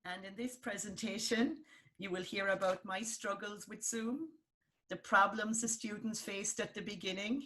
And in this presentation, you will hear about my struggles with Zoom, the problems the students faced at the beginning,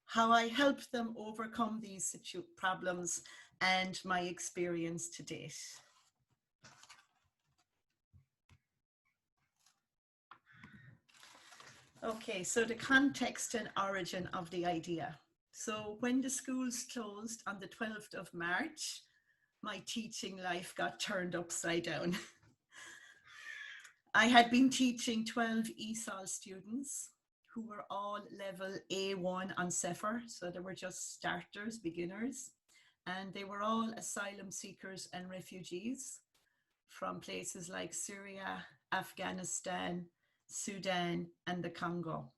how I helped them overcome these problems, and my experience to date. Okay, so the context and origin of the idea. So when the schools closed on the 12th of March, my teaching life got turned upside down. I had been teaching 12 ESOL students who were all level A1 on CEFR, so they were just starters, beginners, and they were all asylum seekers and refugees from places like Syria, Afghanistan, Sudan, and the Congo.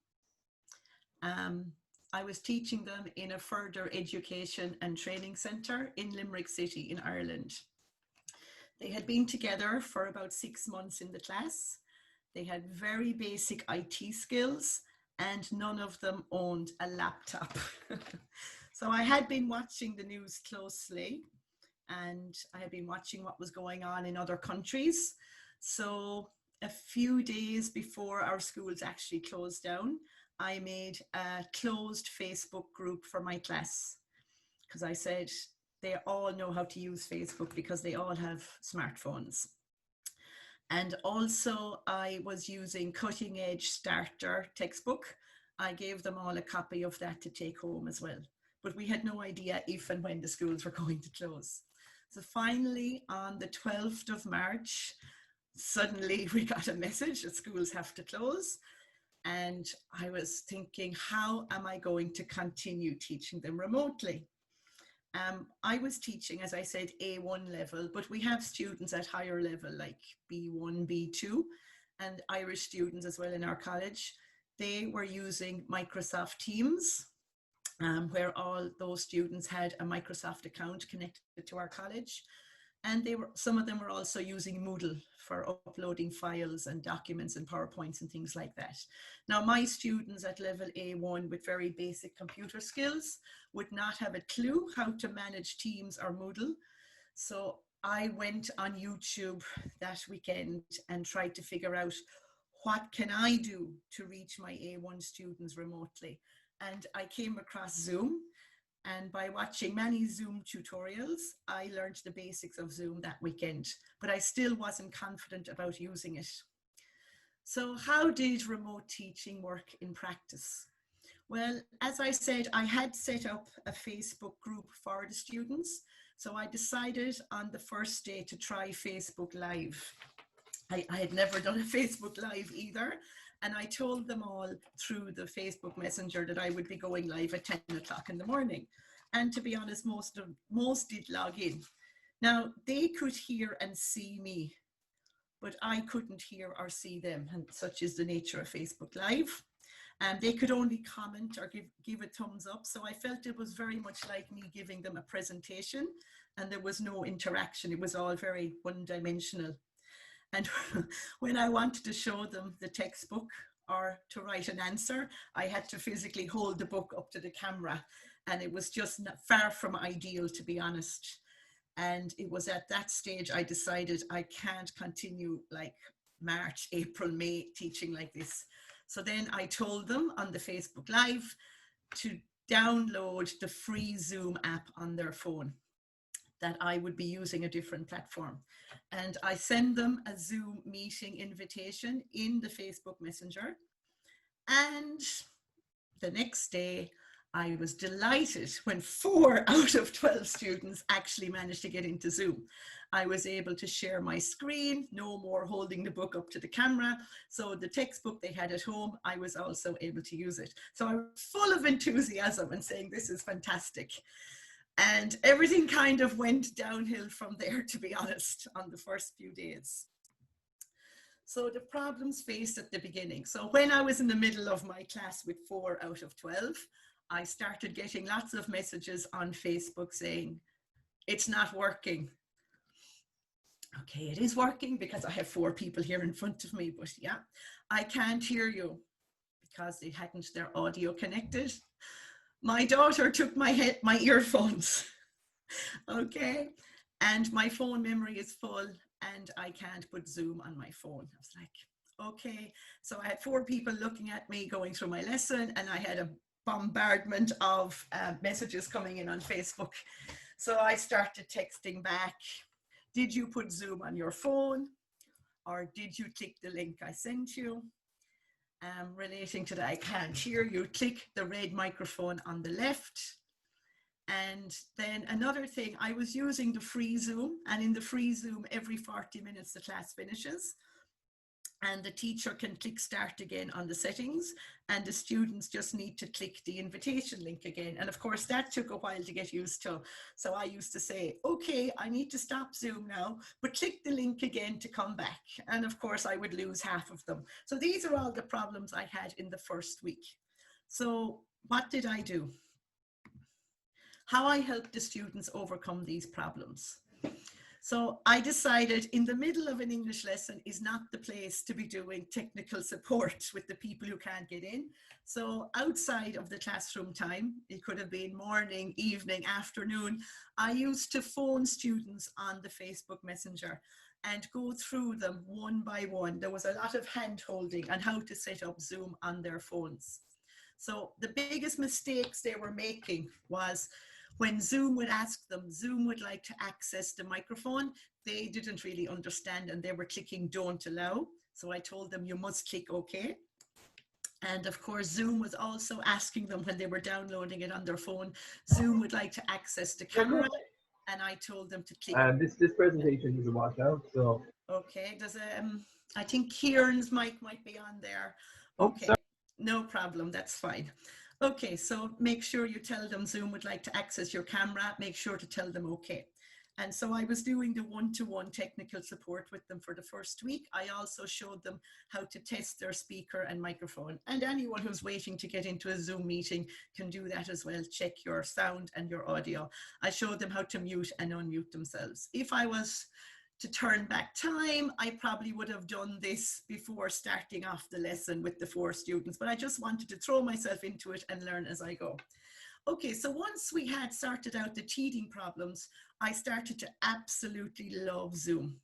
I was teaching them in a further education and training centre in Limerick City in Ireland. They had been together for about 6 months in the class. They had very basic IT skills and none of them owned a laptop. So I had been watching the news closely and I had been watching what was going on in other countries. So a few days before our schools actually closed down, I made a closed Facebook group for my class because I said they all know how to use Facebook because they all have smartphones. And also I was using Cutting Edge Starter textbook. I gave them all a copy of that to take home as well. But we had no idea if and when the schools were going to close. So finally on the 12th of March, suddenly we got a message that schools have to close. And I was thinking, how am I going to continue teaching them remotely? I was teaching, as I said, A1 level, but we have students at higher level like B1, B2, and Irish students as well in our college. They were using Microsoft Teams, where all those students had a Microsoft account connected to our college. And some of them were also using Moodle for uploading files and documents and PowerPoints and things like that. Now, my students at level A1 with very basic computer skills would not have a clue how to manage Teams or Moodle. So I went on YouTube that weekend and tried to figure out what can I do to reach my A1 students remotely. And I came across Zoom. And by watching many Zoom tutorials, I learned the basics of Zoom that weekend, but I still wasn't confident about using it. So how did remote teaching work in practice? Well, as I said, I had set up a Facebook group for the students. So I decided on the first day to try Facebook Live. I had never done a Facebook Live either. And I told them all through the Facebook Messenger that I would be going live at 10 o'clock in the morning. And to be honest, most did log in. Now, they could hear and see me, but I couldn't hear or see them. And such is the nature of Facebook Live. And they could only comment or give a thumbs up. So I felt it was very much like me giving them a presentation and there was no interaction. It was all very one-dimensional. And when I wanted to show them the textbook or to write an answer, I had to physically hold the book up to the camera. And it was just far from ideal, to be honest. And it was at that stage I decided I can't continue like March, April, May teaching like this. So then I told them on the Facebook Live to download the free Zoom app on their phone, that I would be using a different platform. And I send them a Zoom meeting invitation in the Facebook Messenger. And the next day, I was delighted when 4 out of 12 students actually managed to get into Zoom. I was able to share my screen, no more holding the book up to the camera. So the textbook they had at home, I was also able to use it. So I was full of enthusiasm and saying, this is fantastic. And everything kind of went downhill from there, to be honest, on the first few days. So the problems faced at the beginning. So when I was in the middle of my class with 4 out of 12, I started getting lots of messages on Facebook saying, it's not working. Okay, it is working because I have 4 people here in front of me, but yeah, I can't hear you because they hadn't their audio connected. My daughter took my earphones, okay, and my phone memory is full and I can't put Zoom on my phone. I was like, okay. So I had 4 people looking at me going through my lesson, and I had a bombardment of messages coming in on Facebook. So I started texting back, did you put Zoom on your phone? Or did you click the link I sent you? Relating to that, I can't hear you. Click the red microphone on the left. And then another thing, I was using the free Zoom, and in the free Zoom, every 40 minutes the class finishes, and the teacher can click start again on the settings, and the students just need to click the invitation link again. And of course, that took a while to get used to. So I used to say, okay, I need to stop Zoom now, but click the link again to come back. And of course, I would lose half of them. So these are all the problems I had in the first week. So what did I do? How I helped the students overcome these problems. So I decided in the middle of an English lesson is not the place to be doing technical support with the people who can't get in. So outside of the classroom time, it could have been morning, evening, afternoon, I used to phone students on the Facebook Messenger and go through them one by one. There was a lot of hand holding on how to set up Zoom on their phones. So the biggest mistakes they were making was when Zoom would ask them, Zoom would like to access the microphone, they didn't really understand and they were clicking don't allow. So I told them you must click OK. And of course, Zoom was also asking them when they were downloading it on their phone, Zoom would like to access the camera. And I told them to click. This presentation is a washout, so. Okay, does I think Kieran's mic might be on there. Okay, no problem, that's fine. Okay, so make sure you tell them Zoom would like to access your camera, make sure to tell them okay. And so I was doing the one-to-one technical support with them for the first week. I also showed them how to test their speaker and microphone. And anyone who's waiting to get into a Zoom meeting can do that as well. Check your sound and your audio. I showed them how to mute and unmute themselves. If I was to turn back time, I probably would have done this before starting off the lesson with the 4 students, but I just wanted to throw myself into it and learn as I go. Okay, so once we had sorted out the teething problems, I started to absolutely love Zoom.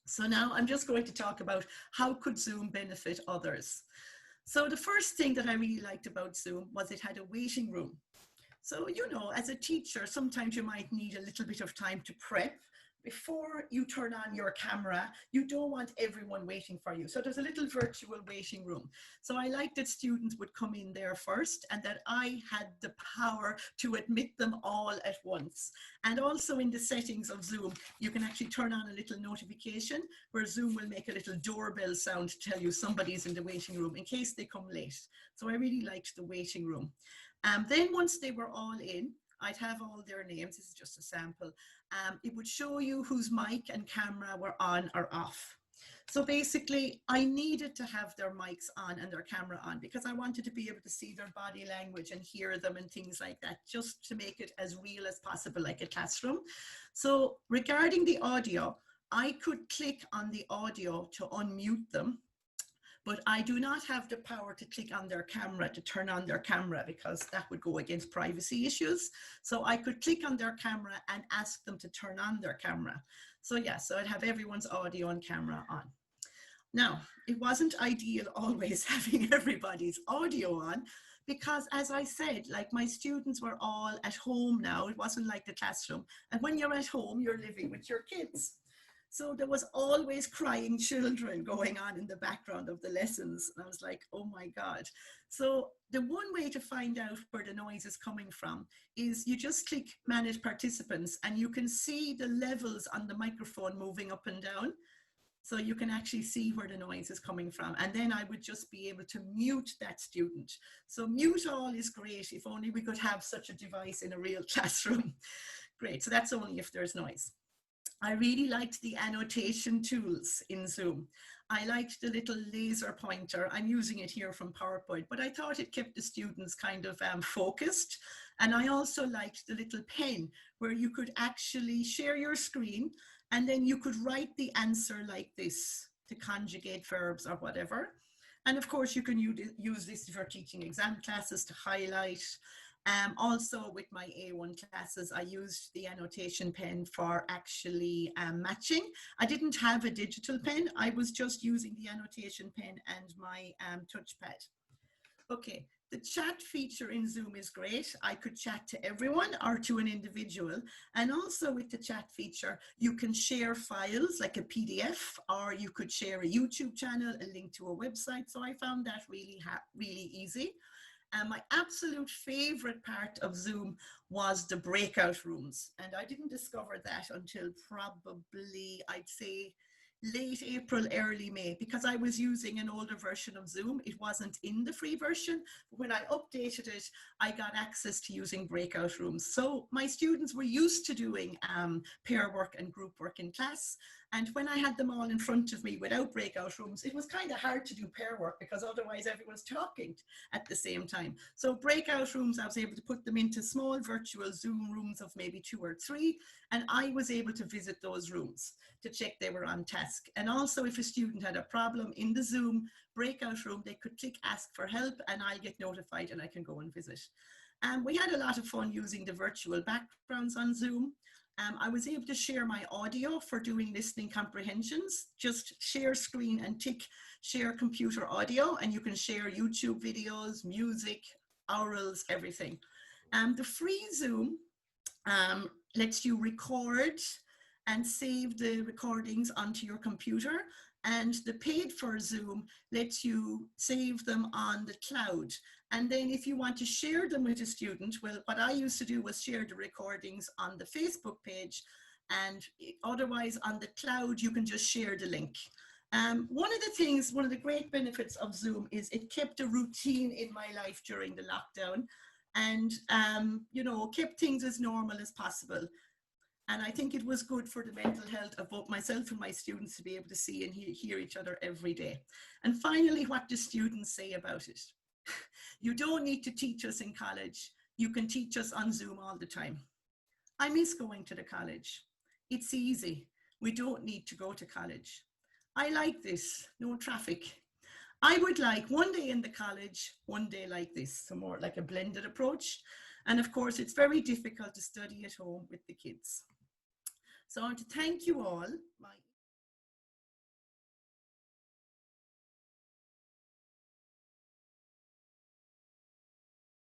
So now I'm just going to talk about how could Zoom benefit others. So the first thing that I really liked about Zoom was it had a waiting room. So, you know, as a teacher, sometimes you might need a little bit of time to prep. Before you turn on your camera, you don't want everyone waiting for you. So there's a little virtual waiting room. So I like that students would come in there first and that I had the power to admit them all at once. And also in the settings of Zoom, you can actually turn on a little notification where Zoom will make a little doorbell sound to tell you somebody's in the waiting room in case they come late. So I really liked the waiting room. Then once they were all in, I'd have all their names. This is just a sample. It would show you whose mic and camera were on or off. So basically, I needed to have their mics on and their camera on because I wanted to be able to see their body language and hear them and things like that, just to make it as real as possible, like a classroom. So regarding the audio, I could click on the audio to unmute them, but I do not have the power to click on their camera to turn on their camera because that would go against privacy issues. So I could click on their camera and ask them to turn on their camera. So yeah, so I'd have everyone's audio and camera on. Now, it wasn't ideal always having everybody's audio on because as I said, like my students were all at home now. It wasn't like the classroom. And when you're at home, you're living with your kids. So there was always crying children going on in the background of the lessons. And I was like, oh my God. So the one way to find out where the noise is coming from is you just click manage participants and you can see the levels on the microphone moving up and down. So you can actually see where the noise is coming from. And then I would just be able to mute that student. So mute all is great. If only we could have such a device in a real classroom. Great. So that's only if there's noise. I really liked the annotation tools in Zoom. I liked the little laser pointer. I'm using it here from PowerPoint, but I thought it kept the students kind of focused. And I also liked the little pen where you could actually share your screen and then you could write the answer like this to conjugate verbs or whatever. And of course, you can use this for teaching exam classes to highlight. Also with my A1 classes, I used the annotation pen for actually matching. I didn't have a digital pen. I was just using the annotation pen and my touchpad. Okay, the chat feature in Zoom is great. I could chat to everyone or to an individual. And also with the chat feature, you can share files like a PDF, or you could share a YouTube channel, a link to a website. So I found that really easy. And my absolute favorite part of Zoom was the breakout rooms. And I didn't discover that until probably, I'd say, late April, early May, because I was using an older version of Zoom. It wasn't in the free version. When I updated it, I got access to using breakout rooms. So my students were used to doing pair work and group work in class. And when I had them all in front of me without breakout rooms, it was kind of hard to do pair work because otherwise everyone's talking at the same time. So breakout rooms, I was able to put them into small virtual Zoom rooms of maybe 2 or 3. And I was able to visit those rooms to check they were on task. And also if a student had a problem in the Zoom breakout room, they could click ask for help and I get notified and I can go and visit. We had a lot of fun using the virtual backgrounds on Zoom. I was able to share my audio for doing listening comprehensions. Just share screen and tick share computer audio, and you can share YouTube videos, music, orals, everything. The free Zoom lets you record and save the recordings onto your computer, and the paid for Zoom lets you save them on the cloud. And then if you want to share them with a student, well, what I used to do was share the recordings on the Facebook page, and otherwise on the cloud, you can just share the link. One of the great benefits of Zoom is it kept a routine in my life during the lockdown, and you know, kept things as normal as possible. And I think it was good for the mental health of both myself and my students to be able to see and hear each other every day. And finally, what do students say about it? You don't need to teach us in college. You can teach us on Zoom all the time. I miss going to the college. It's easy. We don't need to go to college. I like this, no traffic. I would like one day in the college, one day like this, so more like a blended approach. And of course, it's very difficult to study at home with the kids. So I want to thank you all.